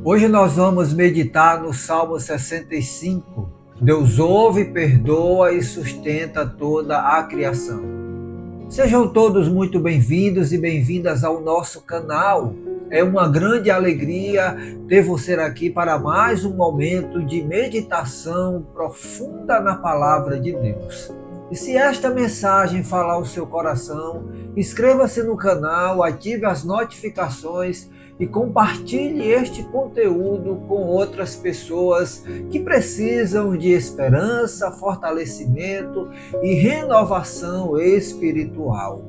Hoje nós vamos meditar no Salmo 65. Deus ouve, perdoa e sustenta toda a criação. Sejam todos muito bem-vindos e bem-vindas ao nosso canal. É uma grande alegria ter você aqui para mais um momento de meditação profunda na palavra de Deus. E se esta mensagem falar o seu coração, inscreva-se no canal, ative as notificações e compartilhe este conteúdo com outras pessoas que precisam de esperança, fortalecimento e renovação espiritual.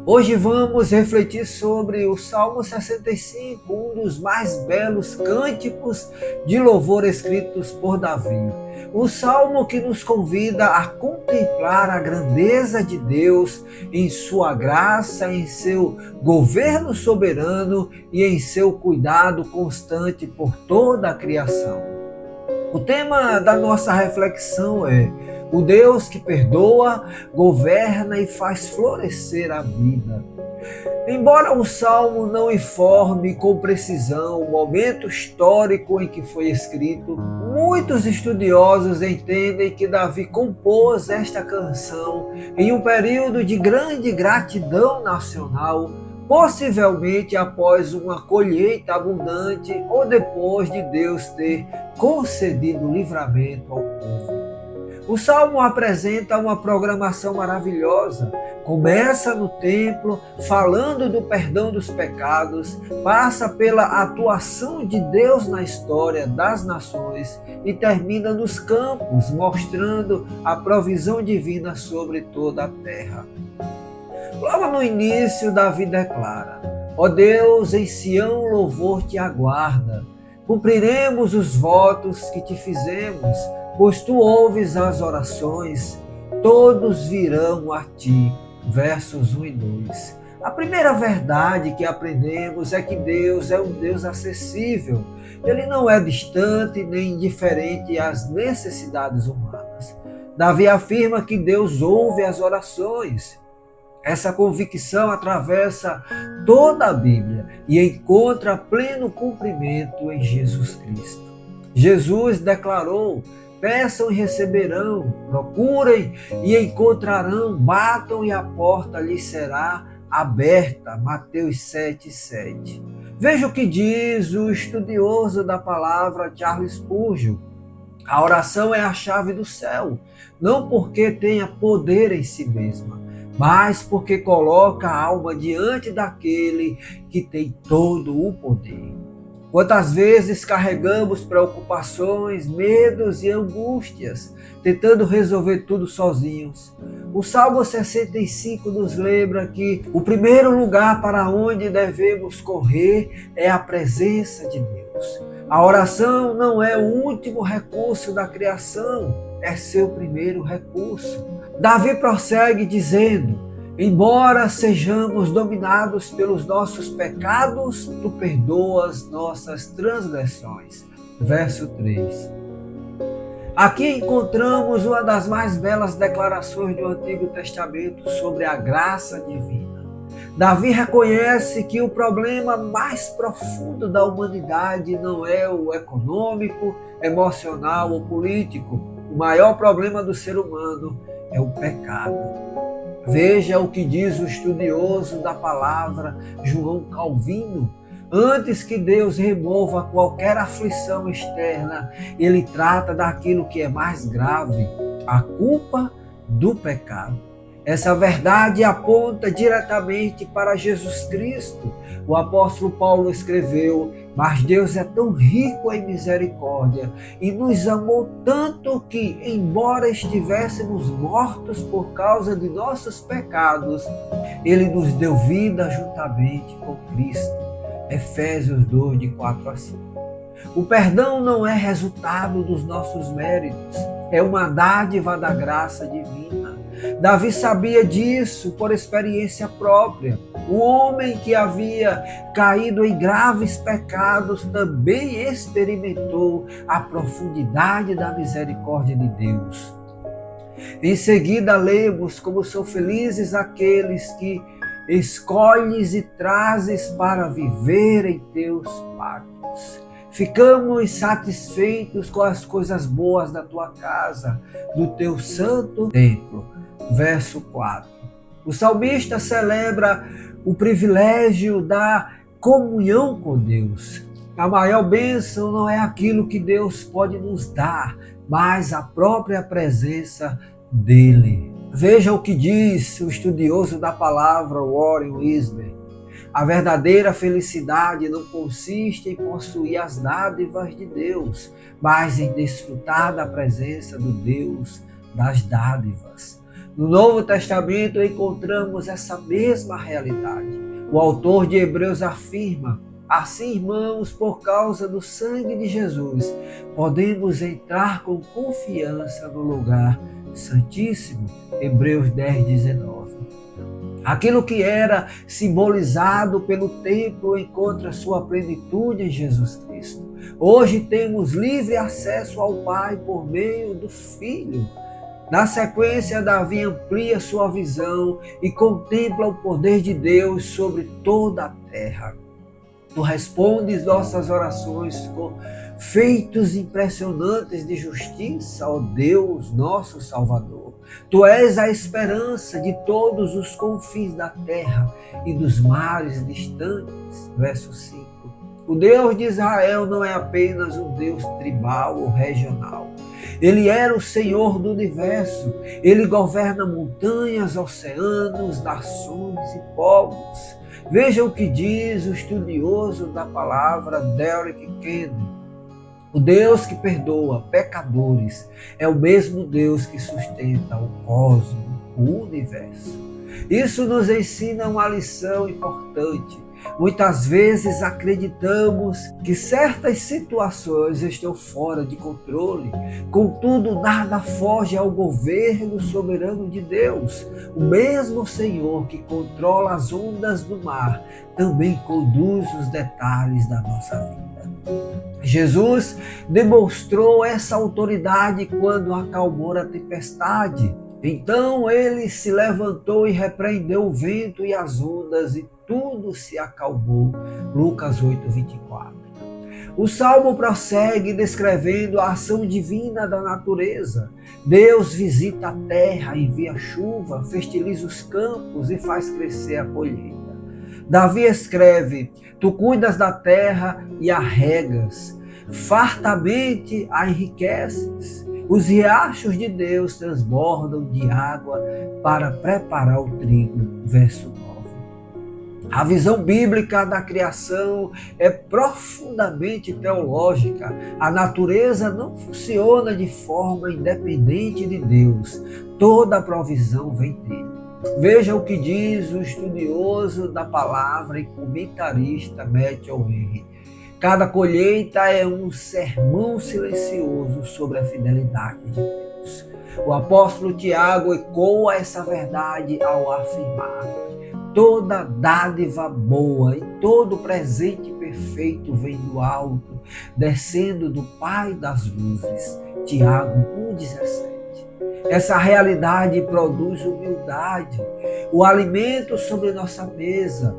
Hoje vamos refletir sobre o Salmo 65, um dos mais belos cânticos de louvor escritos por Davi. Um salmo que nos convida a contemplar a grandeza de Deus em sua graça, em seu governo soberano e em seu cuidado constante por toda a criação. O tema da nossa reflexão é: o Deus que perdoa, governa e faz florescer a vida. Embora o Salmo não informe com precisão o momento histórico em que foi escrito, muitos estudiosos entendem que Davi compôs esta canção em um período de grande gratidão nacional, possivelmente após uma colheita abundante ou depois de Deus ter concedido livramento ao povo. O Salmo apresenta uma programação maravilhosa. Começa no templo, falando do perdão dos pecados, passa pela atuação de Deus na história das nações e termina nos campos, mostrando a provisão divina sobre toda a terra. Logo no início, Davi declara: ó Deus, em Sião louvor te aguarda. Cumpriremos os votos que te fizemos, pois tu ouves as orações, todos virão a ti. Versos 1 e 2. A primeira verdade que aprendemos é que Deus é um Deus acessível. Ele não é distante nem indiferente às necessidades humanas. Davi afirma que Deus ouve as orações. Essa convicção atravessa toda a Bíblia e encontra pleno cumprimento em Jesus Cristo. Jesus declarou: peçam e receberão, procurem e encontrarão, batam e a porta lhes será aberta. Mateus 7,7. Veja o que diz o estudioso da palavra Charles Spurgeon: a oração é a chave do céu, não porque tenha poder em si mesma, mas porque coloca a alma diante daquele que tem todo o poder. Quantas vezes carregamos preocupações, medos e angústias, tentando resolver tudo sozinhos. O Salmo 65 nos lembra que o primeiro lugar para onde devemos correr é a presença de Deus. A oração não é o último recurso da criação, é seu primeiro recurso. Davi prossegue dizendo: embora sejamos dominados pelos nossos pecados, tu perdoas nossas transgressões. Verso 3. Aqui encontramos uma das mais belas declarações do Antigo Testamento sobre a graça divina. Davi reconhece que o problema mais profundo da humanidade não é o econômico, emocional ou político. O maior problema do ser humano é o pecado. Veja o que diz o estudioso da palavra João Calvino: antes que Deus remova qualquer aflição externa, ele trata daquilo que é mais grave, a culpa do pecado. Essa verdade aponta diretamente para Jesus Cristo. O apóstolo Paulo escreveu: mas Deus é tão rico em misericórdia e nos amou tanto que, embora estivéssemos mortos por causa de nossos pecados, ele nos deu vida juntamente com Cristo. Efésios 2, de 4 a 5. O perdão não é resultado dos nossos méritos, é uma dádiva da graça divina. Davi sabia disso por experiência própria. O homem que havia caído em graves pecados também experimentou a profundidade da misericórdia de Deus. Em seguida, lemos como são felizes aqueles que escolhes e trazes para viver em teus pátios. Ficamos satisfeitos com as coisas boas da tua casa, do teu santo templo. Verso 4. O salmista celebra o privilégio da comunhão com Deus. A maior bênção não é aquilo que Deus pode nos dar, mas a própria presença dele. Veja o que diz o estudioso da palavra Warren Wiersbe. A verdadeira felicidade não consiste em possuir as dádivas de Deus, mas em desfrutar da presença do Deus das dádivas. No Novo Testamento encontramos essa mesma realidade. O autor de Hebreus afirma: assim, irmãos, por causa do sangue de Jesus, podemos entrar com confiança no lugar santíssimo. Hebreus 10, 19. Aquilo que era simbolizado pelo templo encontra sua plenitude em Jesus Cristo. Hoje temos livre acesso ao Pai por meio do Filho. Na sequência, Davi amplia sua visão e contempla o poder de Deus sobre toda a terra. Tu respondes nossas orações com feitos impressionantes de justiça, ó Deus, nosso Salvador. Tu és a esperança de todos os confins da terra e dos mares distantes. Verso 5. O Deus de Israel não é apenas um Deus tribal ou regional. Ele era o Senhor do universo. Ele governa montanhas, oceanos, nações e povos. Veja o que diz o estudioso da palavra Derek Kennedy. O Deus que perdoa pecadores é o mesmo Deus que sustenta o cosmos, o universo. Isso nos ensina uma lição importante. Muitas vezes acreditamos que certas situações estão fora de controle, contudo nada foge ao governo soberano de Deus. O mesmo Senhor que controla as ondas do mar também conduz os detalhes da nossa vida. Jesus demonstrou essa autoridade quando acalmou a tempestade. Então ele se levantou e repreendeu o vento e as ondas e tudo se acalmou. Lucas 8, 24. O Salmo prossegue descrevendo a ação divina da natureza. Deus visita a terra, envia chuva, fertiliza os campos e faz crescer a colheita. Davi escreve: tu cuidas da terra e a regas, fartamente a enriqueces. Os riachos de Deus transbordam de água para preparar o trigo. Verso 9. A visão bíblica da criação é profundamente teológica. A natureza não funciona de forma independente de Deus. Toda a provisão vem dele. Veja o que diz o estudioso da palavra e comentarista Matthew Henry. Cada colheita é um sermão silencioso sobre a fidelidade de Deus. O apóstolo Tiago ecoa essa verdade ao afirmar: toda dádiva boa e todo presente perfeito vem do alto, descendo do Pai das luzes. Tiago 1,17. Essa realidade produz humildade, o alimento sobre nossa mesa,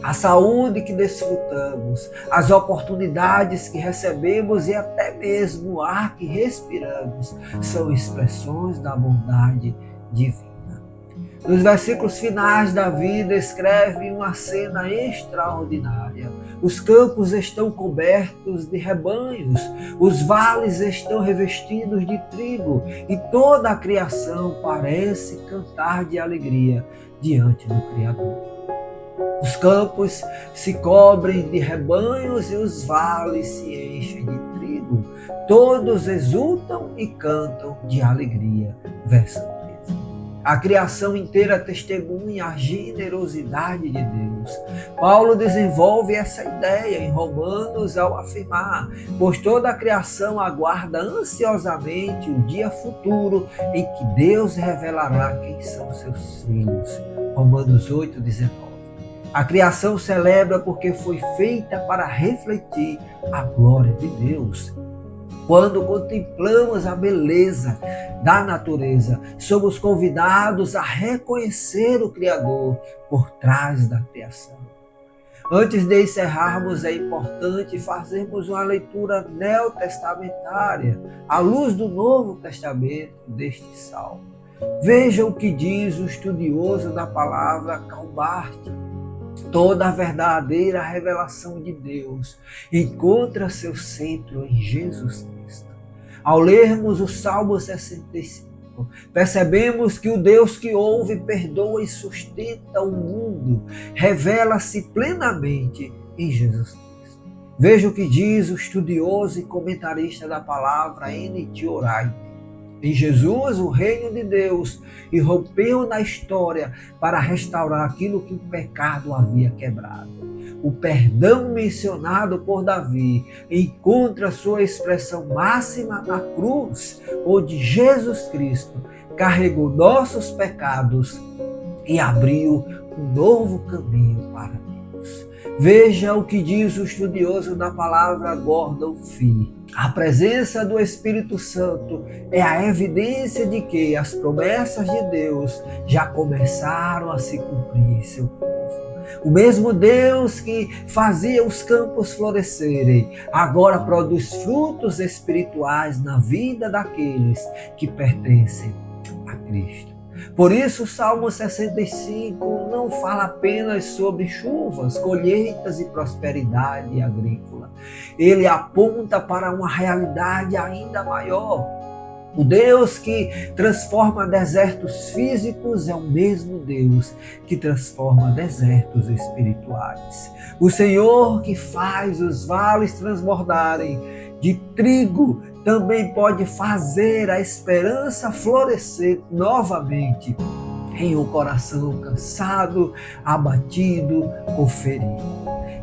a saúde que desfrutamos, as oportunidades que recebemos e até mesmo o ar que respiramos são expressões da bondade divina. Nos versículos finais, Davi descreve uma cena extraordinária. Os campos estão cobertos de rebanhos, os vales estão revestidos de trigo e toda a criação parece cantar de alegria diante do Criador. Os campos se cobrem de rebanhos e os vales se enchem de trigo. Todos exultam e cantam de alegria. Verso 13. A criação inteira testemunha a generosidade de Deus. Paulo desenvolve essa ideia em Romanos ao afirmar: pois toda a criação aguarda ansiosamente o dia futuro em que Deus revelará quem são seus filhos. Romanos 8, 19. A criação celebra porque foi feita para refletir a glória de Deus. Quando contemplamos a beleza da natureza, somos convidados a reconhecer o Criador por trás da criação. Antes de encerrarmos, é importante fazermos uma leitura neotestamentária, à luz do Novo Testamento deste salmo. Veja o que diz o estudioso da palavra Karl Barth. Toda a verdadeira revelação de Deus encontra seu centro em Jesus Cristo. Ao lermos o Salmo 65, percebemos que o Deus que ouve, perdoa e sustenta o mundo revela-se plenamente em Jesus Cristo. Veja o que diz o estudioso e comentarista da palavra N.T. Wright. Em Jesus, o reino de Deus irrompeu na história para restaurar aquilo que o pecado havia quebrado. O perdão mencionado por Davi encontra sua expressão máxima na cruz, onde Jesus Cristo carregou nossos pecados e abriu um novo caminho para Deus. Veja o que diz o estudioso da palavra Gordon Fee. A presença do Espírito Santo é a evidência de que as promessas de Deus já começaram a se cumprir em seu povo. O mesmo Deus que fazia os campos florescerem, agora produz frutos espirituais na vida daqueles que pertencem a Cristo. Por isso, o Salmo 65 não fala apenas sobre chuvas, colheitas e prosperidade agrícola. Ele aponta para uma realidade ainda maior. O Deus que transforma desertos físicos é o mesmo Deus que transforma desertos espirituais. O Senhor que faz os vales transbordarem de trigo também pode fazer a esperança florescer novamente em um coração cansado, abatido ou ferido.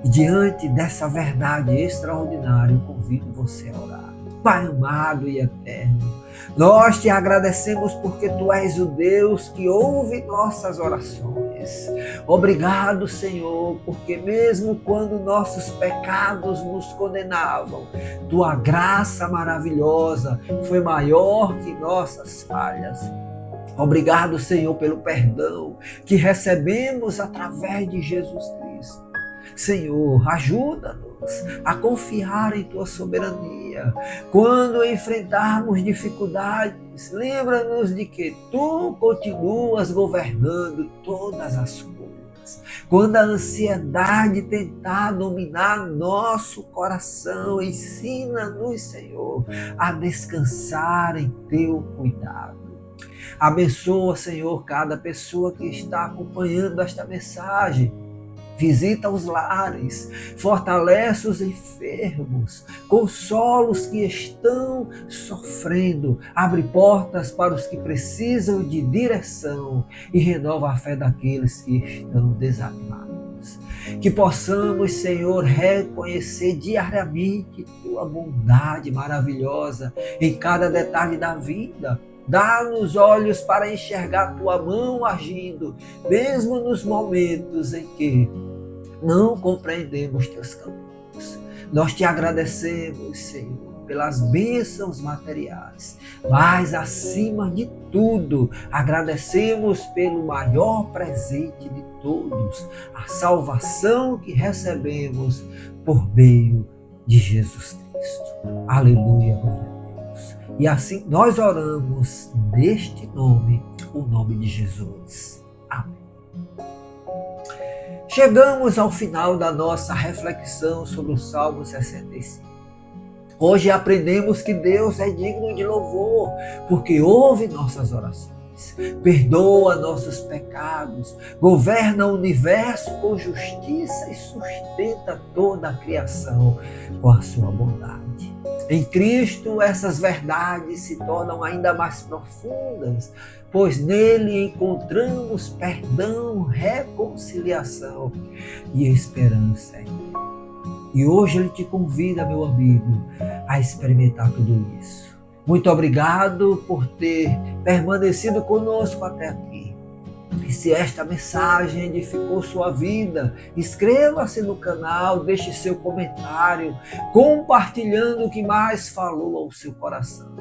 E diante dessa verdade extraordinária, eu convido você a orar. Pai amado e eterno, nós te agradecemos porque tu és o Deus que ouve nossas orações. Obrigado, Senhor, porque mesmo quando nossos pecados nos condenavam, tua graça maravilhosa foi maior que nossas falhas. Obrigado, Senhor, pelo perdão que recebemos através de Jesus Cristo. Senhor, ajuda-nos a confiar em tua soberania. Quando enfrentarmos dificuldades, lembra-nos de que tu continuas governando todas as coisas. Quando a ansiedade tentar dominar nosso coração, ensina-nos, Senhor, a descansar em teu cuidado. Abençoa, Senhor, cada pessoa que está acompanhando esta mensagem. Visita os lares, fortalece os enfermos, consola os que estão sofrendo, abre portas para os que precisam de direção e renova a fé daqueles que estão desanimados. Que possamos, Senhor, reconhecer diariamente tua bondade maravilhosa em cada detalhe da vida. Dá-nos olhos para enxergar tua mão agindo, mesmo nos momentos em que não compreendemos teus caminhos. Nós te agradecemos, Senhor, pelas bênçãos materiais, mas acima de tudo, agradecemos pelo maior presente de todos, a salvação que recebemos por meio de Jesus Cristo. Aleluia, glória a Deus. E assim nós oramos neste nome, o nome de Jesus. Amém. Chegamos ao final da nossa reflexão sobre o Salmo 65. Hoje aprendemos que Deus é digno de louvor, porque ouve nossas orações, perdoa nossos pecados, governa o universo com justiça e sustenta toda a criação com a sua bondade. Em Cristo, essas verdades se tornam ainda mais profundas, pois nele encontramos perdão, reconciliação e esperança. E hoje ele te convida, meu amigo, a experimentar tudo isso. Muito obrigado por ter permanecido conosco até aqui. E se esta mensagem edificou sua vida, inscreva-se no canal, deixe seu comentário, compartilhando o que mais falou ao seu coração.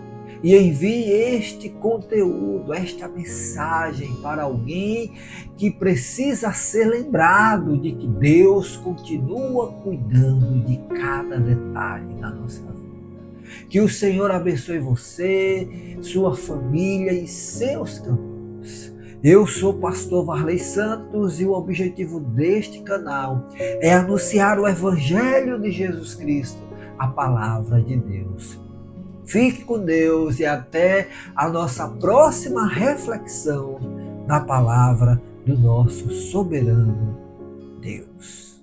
e envie este conteúdo, esta mensagem para alguém que precisa ser lembrado de que Deus continua cuidando de cada detalhe da nossa vida. Que o Senhor abençoe você, sua família e seus caminhos. Eu sou o pastor Varley Santos e o objetivo deste canal é anunciar o Evangelho de Jesus Cristo, a palavra de Deus. Fique com Deus e até a nossa próxima reflexão na palavra do nosso soberano Deus.